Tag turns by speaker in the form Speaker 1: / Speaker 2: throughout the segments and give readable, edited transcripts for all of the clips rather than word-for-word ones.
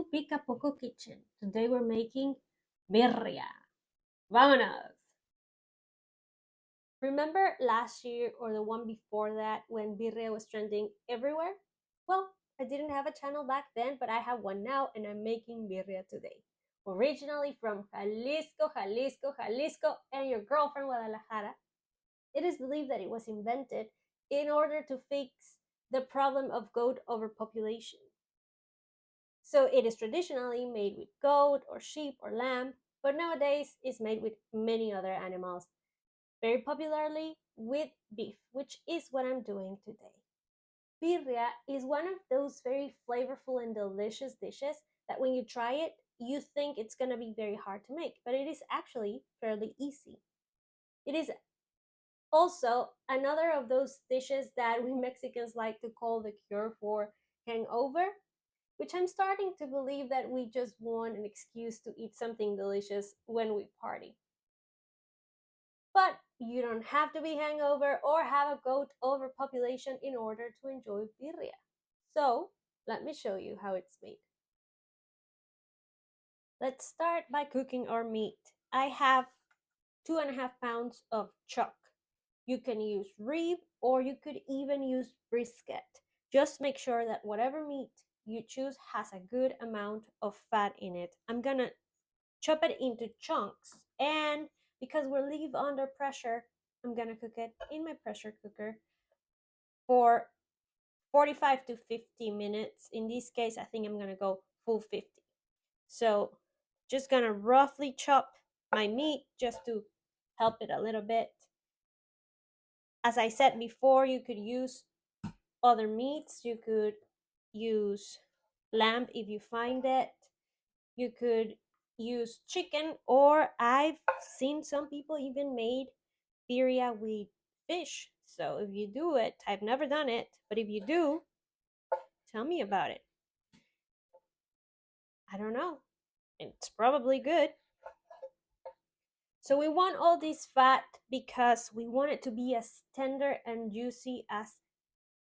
Speaker 1: to Pica Poco Kitchen. Today we're making birria. Vámonos! Remember last year or the one before that when birria was trending everywhere? Well, I didn't have a channel back then, but I have one now and I'm making birria today. Originally from Jalisco, and your girl from Guadalajara, it is believed that it was invented in order to fix the problem of goat overpopulation. So it is traditionally made with goat or sheep or lamb, but nowadays it's made with many other animals, very popularly with beef, which is what I'm doing today. Birria is one of those very flavorful and delicious dishes that when you try it, you think it's going to be very hard to make, but it is actually fairly easy. It is also another of those dishes that we Mexicans like to call the cure for hangover, which I'm starting to believe that we just want an excuse to eat something delicious when we party. But you don't have to be hangover or have a goat overpopulation in order to enjoy birria. So let me show you how it's made. Let's start by cooking our meat. I have 2.5 pounds of chuck. You can use rib or you could even use brisket. Just make sure that whatever meat you choose has a good amount of fat in it. I'm gonna chop it into chunks, and because we're leave under pressure, I'm gonna cook it in my pressure cooker for 45 to 50 minutes. In this case, I think I'm gonna go full 50. So just gonna roughly chop my meat just to help it a little bit. As I said before, you could use other meats. You could use lamb if you find it. You could use chicken, or I've seen some people even made birria with fish. So if you do it, I've never done it, but if you do, tell me about it. I don't know. It's probably good. So we want all this fat because we want it to be as tender and juicy as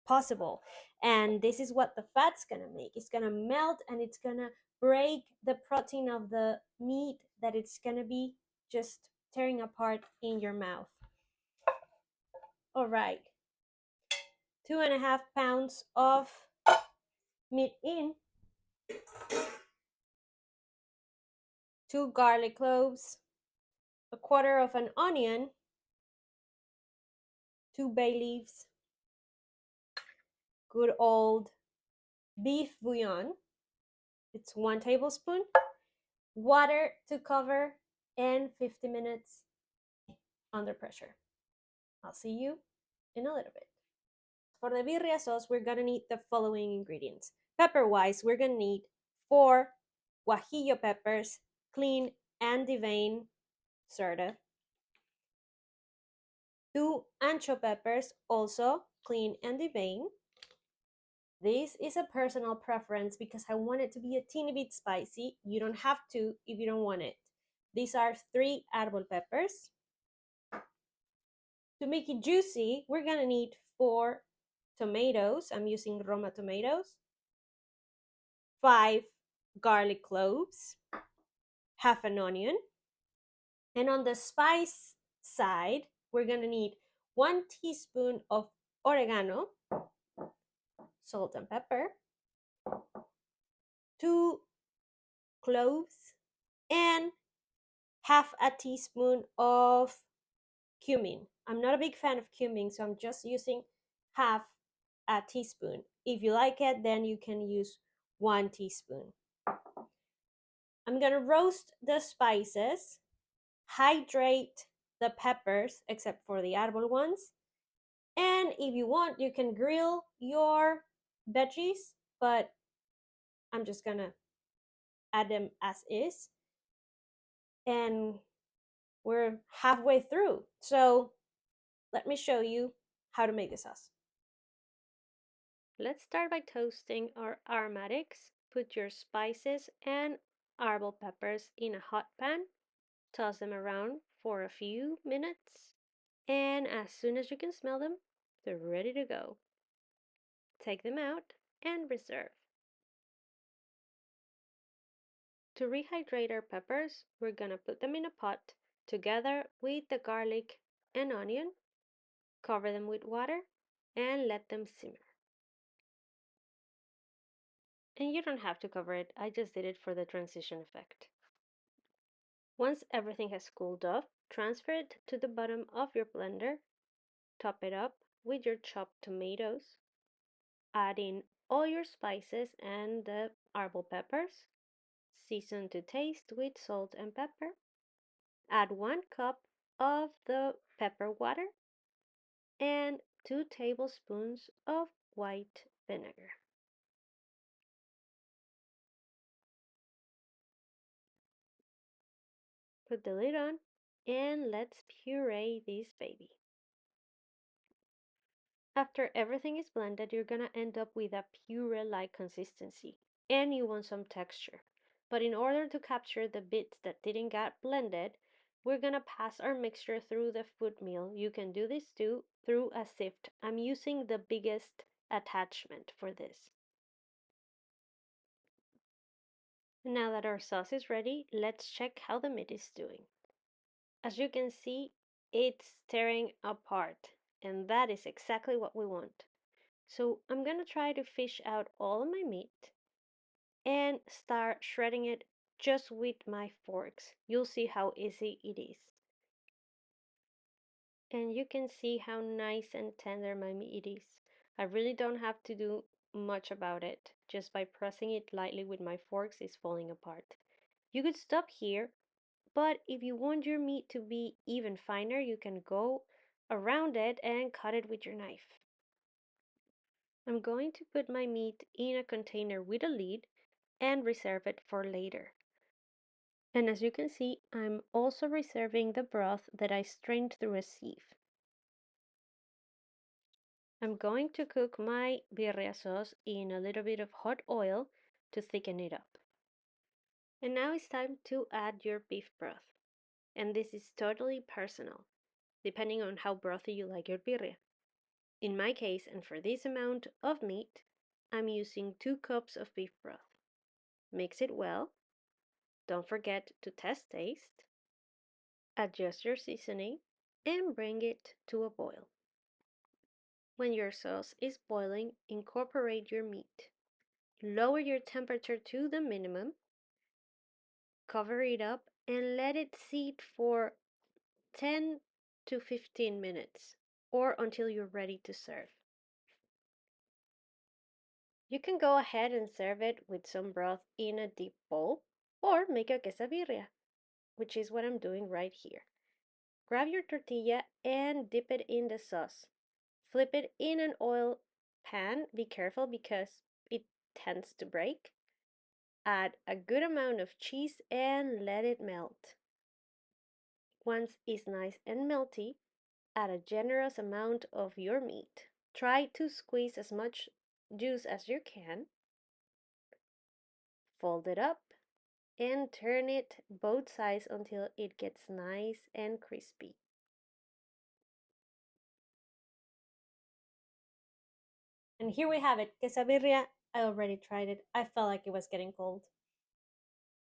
Speaker 1: possible. And this is what the fat's gonna make. It's gonna melt and it's gonna break the protein of the meat that it's gonna be just tearing apart in your mouth. All right, 2.5 pounds of meat in, 2 garlic cloves, a quarter of an onion, 2 bay leaves, good old beef bouillon, it's 1 tablespoon, water to cover, and 50 minutes under pressure. I'll see you in a little bit. For the birria sauce, we're gonna need the following ingredients. Pepper-wise, we're gonna need 4 Guajillo peppers, clean and deveined, sort of. 2 Ancho peppers, also clean and deveined. This is a personal preference because I want it to be a teeny bit spicy. You don't have to if you don't want it. These are 3 Árbol peppers. To make it juicy, we're gonna need 4 tomatoes. I'm using Roma tomatoes. 5 garlic cloves. Half an onion. And on the spice side, we're gonna need 1 teaspoon of oregano, salt and pepper, 2 cloves, and half a teaspoon of cumin. I'm not a big fan of cumin, so I'm just using half a teaspoon. If you like it, then you can use 1 teaspoon. I'm gonna roast the spices, hydrate the peppers, except for the Árbol ones. And if you want, you can grill your veggies, but I'm just gonna add them as is. And we're halfway through. So let me show you how to make the sauce. Let's start by toasting our aromatics. Put your spices and Árbol peppers in a hot pan. Toss them around for a few minutes. And as soon as you can smell them, they're ready to go. Take them out and reserve. To rehydrate our peppers, we're gonna put them in a pot together with the garlic and onion, cover them with water, and let them simmer. And you don't have to cover it, I just did it for the transition effect. Once everything has cooled off, transfer it to the bottom of your blender, top it up with your chopped tomatoes, add in all your spices and the arbol peppers, season to taste with salt and pepper, add 1 cup of the pepper water, and 2 tablespoons of white vinegar. Put the lid on and let's puree this baby. After everything is blended, you're gonna end up with a puree-like consistency, and you want some texture. But in order to capture the bits that didn't get blended, we're gonna pass our mixture through the food mill. You can do this too through a sift. I'm using the biggest attachment for this. Now that our sauce is ready, let's check how the meat is doing. As you can see, it's tearing apart, and that is exactly what we want. So I'm gonna try to fish out all of my meat and start shredding it just with my forks. You'll see how easy it is. And you can see how nice and tender my meat is. I really don't have to do much about it. Just by pressing it lightly with my forks, it's falling apart. You could stop here, but if you want your meat to be even finer, you can go around it and cut it with your knife. I'm going to put my meat in a container with a lid and reserve it for later. And as you can see, I'm also reserving the broth that I strained through a sieve. I'm going to cook my birria sauce in a little bit of hot oil to thicken it up. And now it's time to add your beef broth. And this is totally personal, depending on how brothy you like your birria. In my case, and for this amount of meat, I'm using 2 cups of beef broth. Mix it well. Don't forget to test taste. Adjust your seasoning and bring it to a boil. When your sauce is boiling, incorporate your meat. Lower your temperature to the minimum, cover it up, and let it sit for 10 to 15 minutes or until you're ready to serve. You can go ahead and serve it with some broth in a deep bowl or make a quesabirria, which is what I'm doing right here. Grab your tortilla and dip it in the sauce. Flip it in an oil pan. Be careful because it tends to break. Add a good amount of cheese and let it melt. Once it's nice and melty, add a generous amount of your meat. Try to squeeze as much juice as you can. Fold it up and turn it both sides until it gets nice and crispy. And here we have it, quesabirria. I already tried it. I felt like it was getting cold.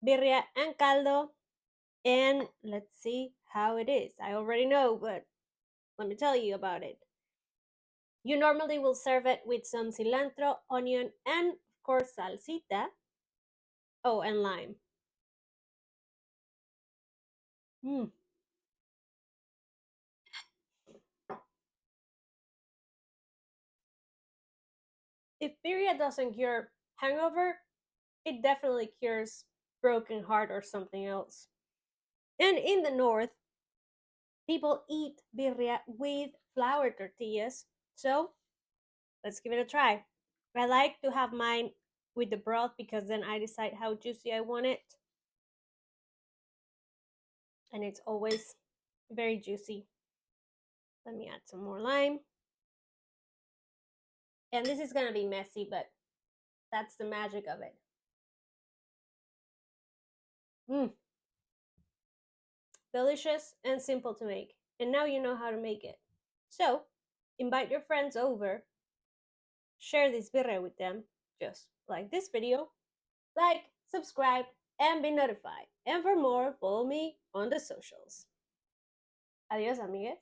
Speaker 1: Birria and caldo. And let's see how it is. I already know, but let me tell you about it. You normally will serve it with some cilantro, onion, and of course salsita. Oh, and lime. Mm. If birria doesn't cure hangover, it definitely cures broken heart or something else. And in the north, people eat birria with flour tortillas. So let's give it a try. I like to have mine with the broth because then I decide how juicy I want it. And it's always very juicy. Let me add some more lime. And this is gonna be messy, but that's the magic of it. Mmm. Delicious and simple to make. And now you know how to make it. So, invite your friends over, share this birria with them, just like this video, like, subscribe, and be notified. And for more, follow me on the socials. Adios, amigues.